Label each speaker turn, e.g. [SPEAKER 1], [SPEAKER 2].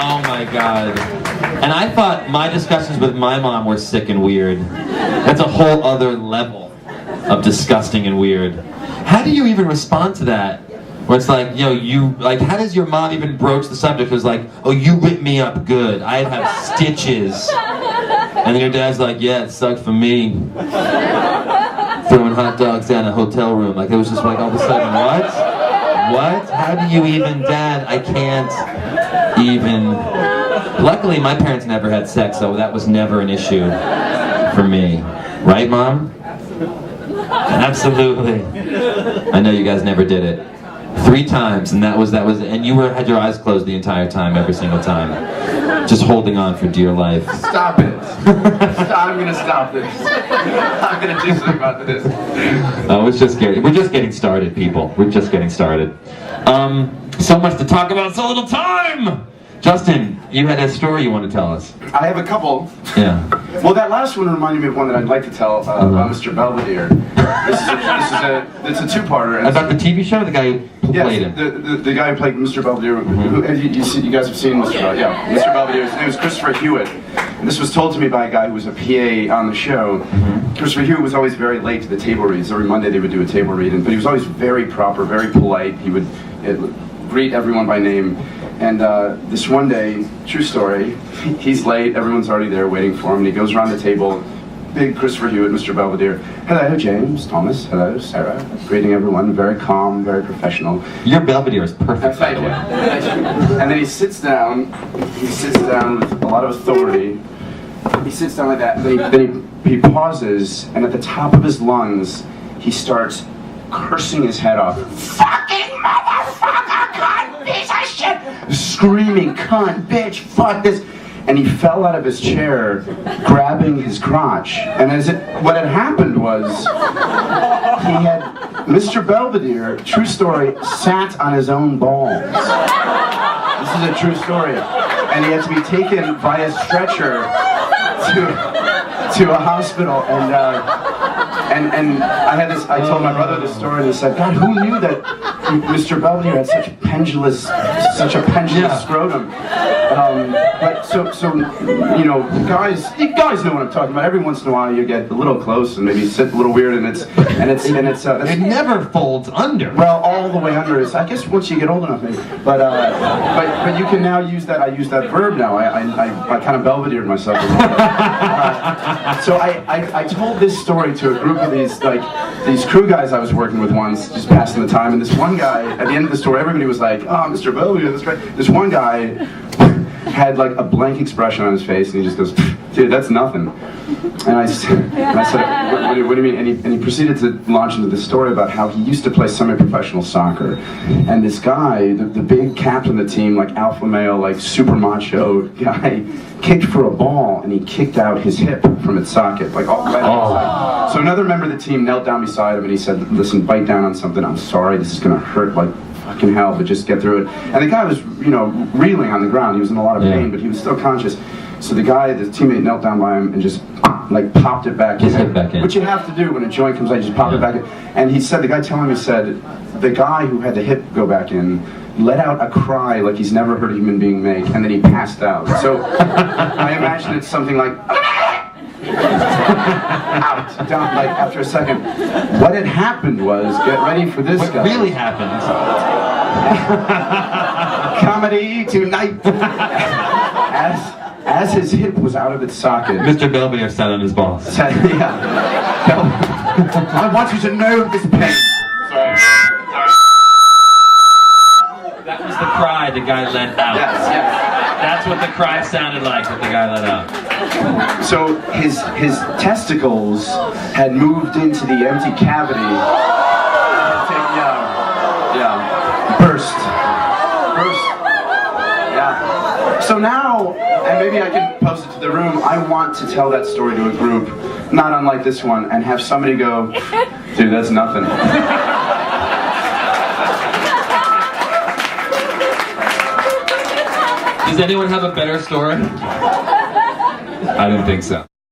[SPEAKER 1] Oh my God. And I thought my discussions with my mom were sick and weird. That's a whole other level of disgusting and weird. How do you even respond to that? Where it's like, how does your mom even broach the subject? It was like, oh, you whipped me up good. I'd have stitches. And then your dad's like, yeah, it sucked for me. Throwing hot dogs down a hotel room. Like, it was just like all of a sudden, what? What? How do you even, Dad? I can't even. Luckily, my parents never had sex, so that was never an issue for me. Right, Mom? Absolutely. I know you guys never did it. 3 times, and that was, and you had your eyes closed the entire time, every single time. Just holding on for dear life.
[SPEAKER 2] Stop it. I'm gonna stop this. I'm gonna do something about this.
[SPEAKER 1] We're just getting started, people. We're just getting started. So much to talk about, so little time! Justin, you had a story you want to tell us.
[SPEAKER 2] I have a couple.
[SPEAKER 1] Yeah.
[SPEAKER 2] Well, that last one reminded me of one that I'd like to tell about Mr. Belvedere. It's a two-parter.
[SPEAKER 1] About the TV show, the guy who played him.
[SPEAKER 2] The guy who played Mr. Belvedere. You guys have seen Mr. Belvedere. Yeah, Mr. Belvedere. His name was Christopher Hewitt. And this was told to me by a guy who was a PA on the show. Christopher Hewitt was always very late to the table reads. Every Monday they would do a table read, but he was always very proper, very polite. He would greet everyone by name. And this one day, true story, he's late, everyone's already there waiting for him, and he goes around the table, big Christopher Hewitt, Mr. Belvedere. Hello, James, Thomas, hello, Sarah. Greeting everyone, very calm, very professional.
[SPEAKER 1] Your Belvedere is perfect, by the way.
[SPEAKER 2] And then he sits down with a lot of authority. He sits down like that, then he pauses, and at the top of his lungs, he starts cursing his head off. Fucking motherfucker, cunt, piece of shit! Screaming, cunt, bitch, fuck this. And he fell out of his chair, grabbing his crotch. And what had happened was, Mr. Belvedere, true story, sat on his own balls. This is a true story. And he had to be taken by a stretcher to a hospital. And I told my brother this story, and he said, God, who knew that Mr. Belvedere had such a pendulous scrotum? But so guys know what I'm talking about. Every once in a while you get a little close and maybe sit a little weird, and it's
[SPEAKER 1] it never folds under.
[SPEAKER 2] Well, all the way under is, I guess, once you get old enough, maybe. But you can now use that. I use that verb now. I kind of Belvedered myself. So I told this story to a group of these crew guys I was working with once, just passing the time. And this one guy, at the end of the story, everybody was like, "Oh, Mr. Belvedere, that's great." This one guy had like a blank expression on his face, and he just goes, "Dude, that's nothing." And I said, what do you mean? And he proceeded to launch into this story about how he used to play semi-professional soccer. And this guy, the big captain of the team, like alpha male, like super macho guy, kicked for a ball, and he kicked out his hip from its socket, like all right on his side. So another member of the team knelt down beside him, and he said, "Listen, bite down on something. I'm sorry, this is gonna hurt like fucking hell, but just get through it." And the guy was, reeling on the ground. He was in a lot of pain, but he was still conscious. So the teammate knelt down by him and just popped it back in.
[SPEAKER 1] Hit back in.
[SPEAKER 2] Which you have to do when a joint comes out, you just pop it back in. And he said, the guy telling me said, the guy who had the hip go back in let out a cry like he's never heard a human being make, and then he passed out. So I imagine it's something like out, down, like after a second. What had happened was, get ready for this,
[SPEAKER 1] What
[SPEAKER 2] guy.
[SPEAKER 1] really happened?
[SPEAKER 2] Comedy tonight. As his hip was out of its socket,
[SPEAKER 1] Mr. Belvedere sat on his balls.
[SPEAKER 2] I want you to know this pain. Sorry.
[SPEAKER 1] That was the cry the guy let out.
[SPEAKER 2] Yes.
[SPEAKER 1] That's what the cry sounded like that the guy let out.
[SPEAKER 2] So his testicles had moved into the empty cavity. Burst. Yeah. So now, and maybe I can post it to the room, I want to tell that story to a group, not unlike this one, and have somebody go, "Dude, that's nothing."
[SPEAKER 1] Does anyone have a better story? I don't think so.